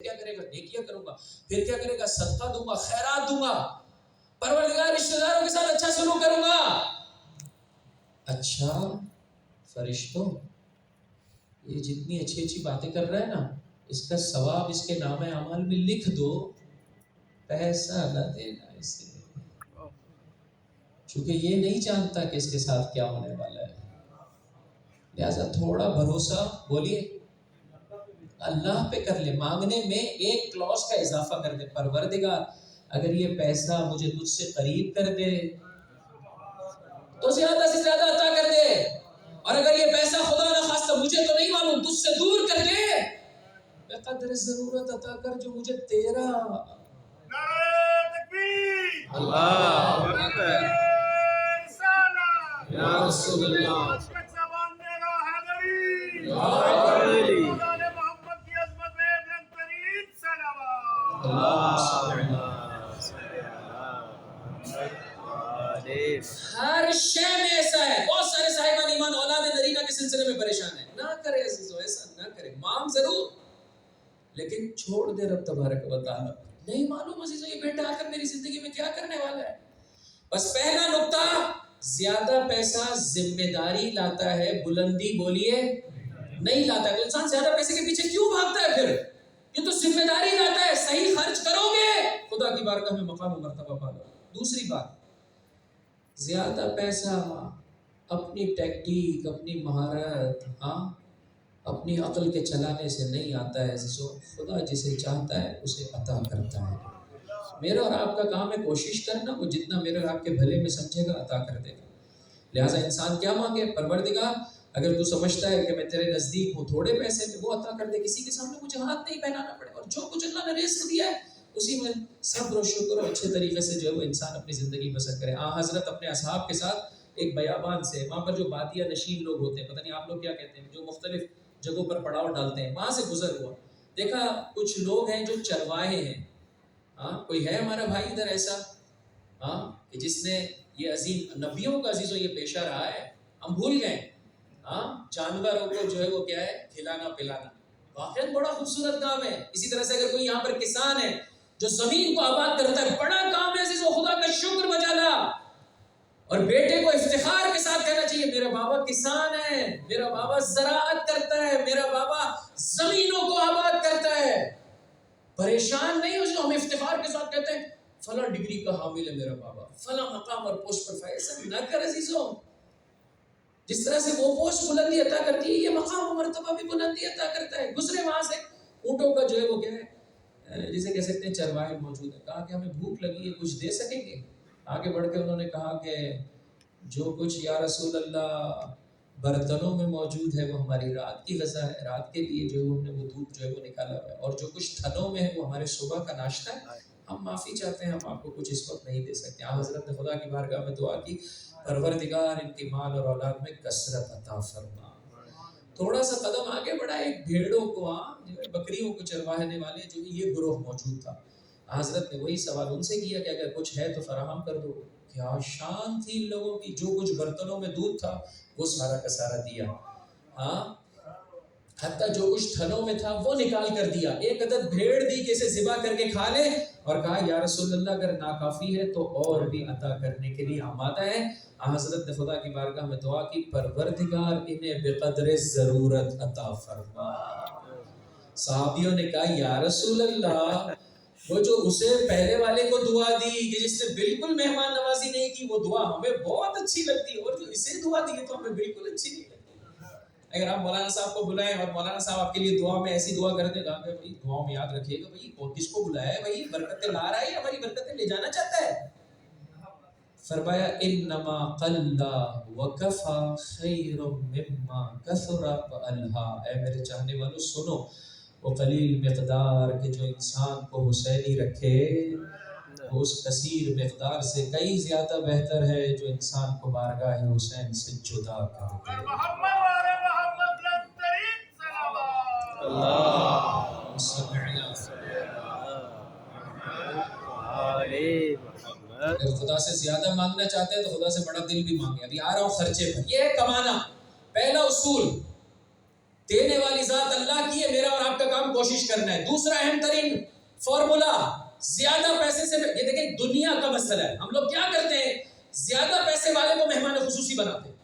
کیا کرے گا؟ نیکیاں کروں گا. پھر کیا کرے گا؟ صدقہ دوں گا، خیرات دوں گا، پروردگار رشتہ داروں کے ساتھ اچھا سلوک کروں گا. اچھا فرشتوں، یہ جتنی اچھی اچھی باتیں کر رہا ہے نا، اس کا ثواب اس کے نام اعمال میں لکھ دو، پیسہ نہ دینا اسے، چونکہ یہ نہیں جانتا کہ اس کے ساتھ کیا ہونے والا ہے. لہذا تھوڑا بھروسہ بولیے اللہ پہ کر لے. مانگنے میں ایک کلوز کا اضافہ کر دے، پروردگار اگر یہ پیسہ مجھے تجھ سے قریب کر دے تو زیادہ سے زیادہ عطا کر دے، اور اگر یہ پیسہ خدا نہ خواستہ مجھے تو نہیں معلوم تجھ سے دور کر دے، بقدر ضرورت عطا کر جو مجھے تیرا. نعرہ تکبیر، اللہ اکبر، رسالہ، یا رسول اللہ، مسجد زبان میرا حیدری، یا خدا نے محمد کی عظمت میں بلند ترین صلوات. ہر شے میں ایسا ہے. بہت سارے صاحبان ایمان اولاد نرینہ کے سلسلے میں پریشان ہیں. نہ کرے عزیزو، ایسا نہ کرے. مانگ ضرور لیکن چھوڑ دے رب تبارک و تعالی. نہیں معلوم عزیزو یہ بیٹا آ کر میری زندگی میں کیا کرنے والا ہے. بس پہلا نقطہ، زیادہ پیسہ ذمہ داری لاتا ہے، بلندی بولیے نہیں لاتا ہے. انسان زیادہ پیسے کے پیچھے کیوں بھاگتا ہے؟ پھر یہ تو ذمہ داری لاتا ہے. صحیح خرچ کرو گے خدا کی بارگاہ میں مقام و مرتبہ پالو. دوسری بات، زیادہ پیسہ اپنی ٹیکنیک، اپنی مہارت، اپنی عقل کے چلانے سے نہیں آتا ہے. خدا جسے چاہتا ہے اسے عطا کرتا ہے. میرا اور آپ کا کام ہے کوشش کرنا، وہ جتنا میرے اور آپ کے بھلے میں سمجھے گا عطا کر دے گا. لہٰذا انسان کیا مانگے؟ پروردگار اگر تو سمجھتا ہے کہ میں تیرے نزدیک ہوں تھوڑے پیسے میں، وہ عطا کر دے. کسی کے سامنے مجھے ہاتھ نہیں پہنانا پڑے، اور جو کچھ اللہ نے رزق دیا ہے اسی میں صبر و شکر اور اچھے طریقے سے جو ہے وہ انسان اپنی زندگی بسر کرے. حضرت اپنے اصحاب کے ساتھ ایک بیابان سے، وہاں پر جو بادیہ نشین لوگ ہوتے ہیں، پتہ نہیں آپ لوگ کیا کہتے ہیں، جو مختلف جگہوں پر پڑاؤ ڈالتے ہیں، وہاں سے گزر ہوا. دیکھا کچھ لوگ ہیں جو چرواہے ہیں. کوئی ہے ہمارا بھائی ادھر ایسا کہ جس نے یہ عظیم نبیوں کا عزیزوں یہ پیشہ رہا ہے؟ ہم بھول گئے. جانوروں کو جو ہے وہ کیا ہے، کھلانا پلانا. واقعا بڑا خوبصورت کام ہے. اسی طرح سے اگر کوئی یہاں پر کسان ہے جو زمین کو آباد کرتا ہے، بڑا کام ہے عزیزوں، خدا کا شکر بجا لا. اور بیٹے کو افتخار کے ساتھ کہنا چاہیے میرا بابا کسان ہے، میرا بابا زراعت کرتا ہے، میرا بابا زمینوں کو آباد کرتا ہے. پریشان نہیں ہو جو ہم افتخار کے ساتھ کہتے ہیں فلاں ڈگری کا حامل ہے میرا بابا، فلاں مقام اور پوسٹ پر فائز. ایسا نہ کر عزیزوں. جس طرح سے وہ پوسٹ بلندی عطا کرتی ہے، یہ مقام و مرتبہ بھی بلندی عطا کرتا ہے. گزرے وہاں سے اونٹوں کا جو ہے وہ کیا ہے، جسے کہہ سکتے ہیں چرواہے موجود ہے. کہا کہ ہمیں بھوک لگی ہے، کچھ دے سکیں گے؟ آگے بڑھ کے انہوں نے کہا کہ جو کچھ یا رسول اللہ برتنوں میں موجود ہے وہ ہماری رات کی غذا ہے، رات کے لیے جو ہم نے وہ دودھ جو ہے وہ نکالا ہوا ہے، اور جو کچھ تھنوں میں ہے وہ ہمارے صبح کا ناشتہ ہے. ہم معافی چاہتے ہیں، ہم آپ کو کچھ اس وقت نہیں دے سکتے. حضرت نے خدا کی بارگاہ میں دعا کی، پروردگار ان کی مال اور اولاد میں کثرت عطا فرما. تھوڑا سا قدم آگے بڑھا، ایک بھیڑوں کو بکریوں کو چروانے والے جو یہ گروہ موجود تھا. حضرت نے وہی سوال ان سے کیا کہ اگر کچھ ہے تو فراہم کر دو. کیا شان تھی ان لوگوں کی، جو کچھ برتنوں میں دودھ تھا وہ سارا کا سارا دیا. حتیٰ جو کچھ تھنوں میں تھا وہ نکال کر دیا. ایک عدد بھیڑ دی کہ اسے ذبح کر کے کھا لے، اور کہا یا رسول اللہ اگر ناکافی ہے تو اور بھی عطا کرنے کے لیے آمادہ ہے. حضرت نے خدا کی بارگاہ میں دعا کی، پروردگار انہیں بقدر ضرورت عطا فرما. صحابیوں نے کہا یا رسول اللہ وہ جو اسے پہلے والے کو دعا دی کہ جس نے بالکل مہمان نوازی نہیں کی، وہ دعا ہمیں بہت اچھی لگتی ہے، اور جو اسے دعا دی ہے تو ہمیں بالکل اچھی نہیں لگتی. اگر آپ مولانا صاحب کو بلائیں اور مولانا صاحب آپ کے لیے دعا میں ایسی دعا کرتے ہیں کہ بھائی دعاؤں میں یاد رکھیے گا بھائی کس کو بلایا ہے، بھائی برکتیں لا رہا ہے یا ہماری برکتیں لے جانا چاہتا ہے. فرمایا انما قل وکفا خیر مما کثر والہا. اے میرے چاہنے والوں سنو، وہ قلیل مقدار کے جو انسان کو حسینی رکھے وہ اس کثیر مقدار سے کئی زیادہ بہتر ہے جو انسان کو بارگاہ حسین سے جدا کر دے. محمد والے محمد بلند ترین صلوات. اللہ صلی علیہ. اگر خدا سے زیادہ مانگنا چاہتے ہیں تو خدا سے بڑا دل بھی مانگے. ابھی آ رہا ہوں خرچے پر. یہ ہے کمانا. پہلا اصول دینے والی ذات اللہ کی ہے، میرا اور آپ کا کام کوشش کرنا ہے۔ دوسرا اہم ترین فارمولا، زیادہ پیسے سے، یہ دیکھیں دنیا کا مسئلہ ہے، ہم لوگ کیا کرتے ہیں، زیادہ پیسے والے کو مہمان خصوصی بناتے ہیں۔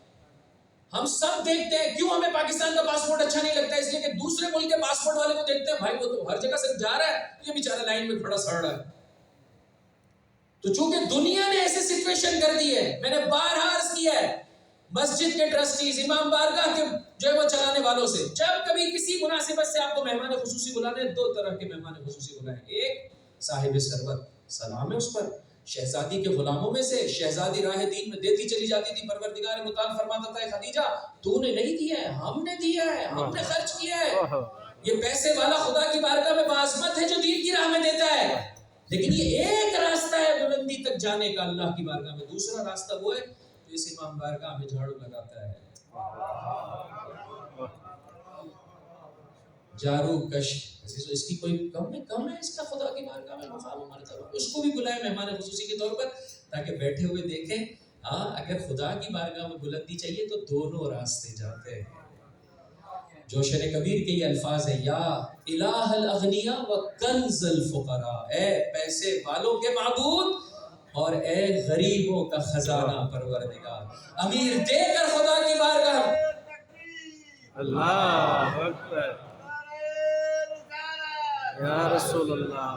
ہم سب دیکھتے ہیں، کیوں ہمیں پاکستان کا پاسپورٹ اچھا نہیں لگتا ہے؟ اس لیے کہ دوسرے ملک کے پاسپورٹ والے کو دیکھتے ہیں، بھائی وہ تو ہر جگہ سے جا رہا ہے، یہ بیچارہ لائن میں کھڑا سڑ رہا ہے۔ تو چونکہ دنیا نے ایسے سچویشن کر دی ہے، میں نے بارہا عرض کیا ہے، مسجد کے ٹرسٹیز، امام بارگاہ کے جو ہے وہ چلانے والوں سے، جب کبھی کسی مناسبت سے آپ کو مہمان خصوصی بلانے ہیں، دو طرح کے مہمان خصوصی بلائیں۔ ایک صاحب ثروت، سلام ہے اس پر، شہزادی کے غلاموں میں سے، شہزادی راہ دین میں دیتی چلی جاتی تھی، پروردگار مطاع فرماتا تھا خدیجہ تو نے نہیں دیا ہے، ہم نے دیا ہے، ہم نے خرچ کیا ہے۔ یہ پیسے والا خدا کی بارگاہ میں باعظمت ہے جو دین کی راہ میں دیتا ہے، لیکن یہ ایک راستہ ہے بلندی تک جانے کا اللہ کی بارگاہ میں، دوسرا راستہ وہ ہے جو اس امام بارگاہ میں جھاڑو لگاتا ہے، جارو کش، اس کی کوئی کم ہے اس کا خدا کی بارگاہ میں مقام و مرتبہ، اس کو بھی بلائے مہمان خصوصی کے طور پر، تاکہ بیٹھے ہوئے دیکھیں ہاں اگر خدا کی بارگاہ میں بلندی چاہیے تو دونوں راستے جاتے ہیں۔ جوشن کبیر کے یہ الفاظ ہیں، یا الہ الاغنیاء و کنز الفقراء، اے پیسے والوں کے معبود اور اے غریبوں کا خزانہ پروردگار، امیر دے کر خدا کی بارگاہ۔ اللہ اکبر یا رسول اللہ۔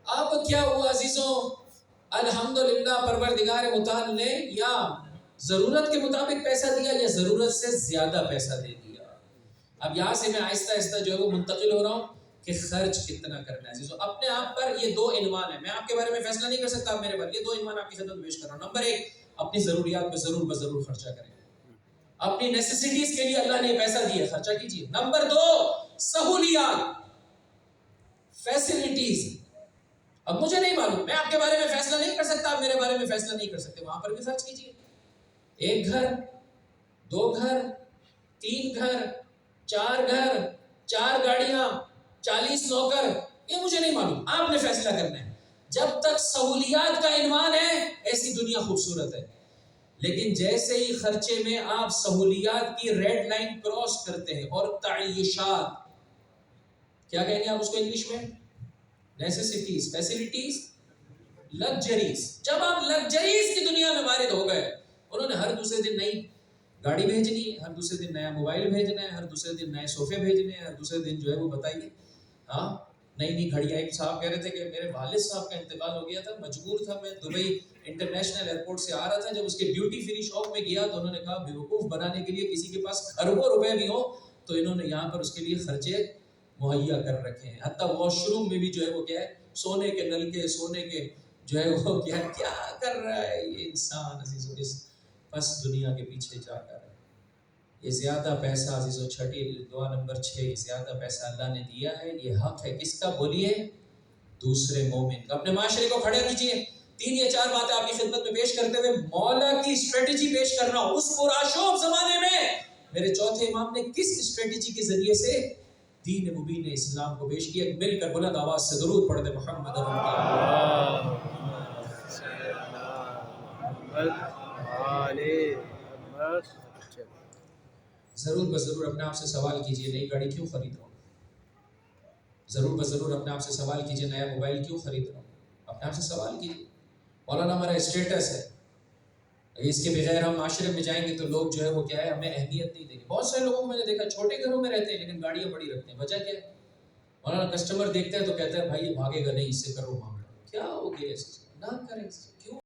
اب کیا ہوا عزیزوں، الحمدللہ پروردگار متعال نے یا ضرورت کے مطابق پیسہ دیا یا ضرورت سے زیادہ پیسہ دے دیا۔ اب یہاں سے میں آہستہ آہستہ جو ہے وہ منتقل ہو رہا ہوں کہ خرچ کتنا کرنا ہے عزیزوں۔ اپنے آپ پر یہ دو عنوان ہیں، میں آپ کے بارے میں فیصلہ نہیں کر سکتا، آپ میرے بارے، یہ دو عنوان آپ کی خدمت میں پیش کر رہا ہوں۔ نمبر ایک، اپنی ضروریات پہ ضرور بضرور خرچہ کریں، اپنی نیسیسٹیز کے لیے اللہ نے پیسہ دیا، خرچہ کیجیے۔ نمبر دو، سہولیات، فیسلٹیز۔ اب مجھے نہیں معلوم، میں آپ کے بارے میں فیصلہ نہیں کر سکتا، آپ میرے بارے میں فیصلہ نہیں کر سکتے، وہاں پر بھی خرچ کیجیے۔ ایک گھر، دو گھر، تین گھر، چار گھر، چار گاڑیاں، 40 نوکر، یہ مجھے نہیں معلوم، آپ نے فیصلہ کرنا ہے۔ جب تک سہولیات کا عنوان ہے ایسی دنیا خوبصورت ہے، لیکن جیسے ہی خرچے میں آپ سہولیات کی ریڈ لائن کراس کرتے ہیں اور تعیشات، کیا کہیں گے آپ اس کو انگلش میں، نیسیسٹیز، فیسلٹیز، لگژریز، جب آپ لگژریز کی دنیا میں وارد ہو گئے، انہوں نے ہر دوسرے دن نئی گاڑی بھیجنی ہے، ہر دوسرے دن نیا موبائل بھیجنا ہے، ہر دوسرے دن نئے صوفے بھیجنے ہیں، ہر دوسرے دن جو ہے وہ بتائیے ہاں نئی گھڑیاں۔ ایک صاحب کہہ رہے تھے کہ میرے والد صاحب کا انتقال ہو گیا تھا، مجبور تھا، میں دبئی انٹرنیشنل ایئرپورٹ سے آ رہا تھا، جب اس کے ڈیوٹی فری شاپ میں گیا تو انہوں نے کہا بیوقوف بنانے کے لیے کسی کے پاس اربوں روپے بھی ہوں تو انہوں نے یہاں پر اس کے لیے خرچے مہیا کر رکھے ہیں، حتیٰ واش روم میں بھی جو ہے وہ کیا ہے، سونے کے نل کے، سونے کے جو ہے وہ کیا کر رہا ہے یہ انسان عزیزوں اس پس دنیا کے پیچھے جا کر۔ یہ زیادہ پیسہ عزیزوں، چھٹی دعا نمبر 6، یہ زیادہ پیسہ اللہ نے دیا ہے، یہ حق ہے کس کا بولیے، دوسرے مومن کا۔ اپنے معاشرے کو کھڑا کیجیے، 3 یا 4 باتیں آپ کی خدمت میں پیش کرتے ہوئے مولا کی اسٹریٹجی پیش کر رہا ہوں۔ اس پرآشوب زمانے میں میرے چوتھے امام نے کس اسٹریٹجی کے ذریعے سے دین مبین اسلام کو پیش کیا، مل کر بلند آواز سے درود پڑھ دے محمد ضرور بضرور اپنے آپ سے سوال کیجئے، نئی گاڑی کیوں خرید رہا ہوں؟ ضرور بضرور اپنے آپ سے سوال کیجئے، نیا موبائل کیوں خرید رہا ہوں؟ اپنے آپ سے سوال کیجئے۔ مولانا ہمارا اسٹیٹس ہے، اس کے بغیر ہم معاشرے میں جائیں گے تو لوگ جو ہے وہ کیا ہے، ہمیں اہمیت نہیں دیں گے۔ بہت سارے لوگوں کو میں نے دیکھا چھوٹے گھروں میں رہتے ہیں لیکن گاڑیاں بڑی رکھتے ہیں، وجہ کیا ہے؟ مولانا کسٹمر دیکھتا ہے تو کہتا ہے بھائی یہ بھاگے گا نہیں، اس سے کرو معاملہ، کیا ہو گیا اس سے، نہ کریں، کیوں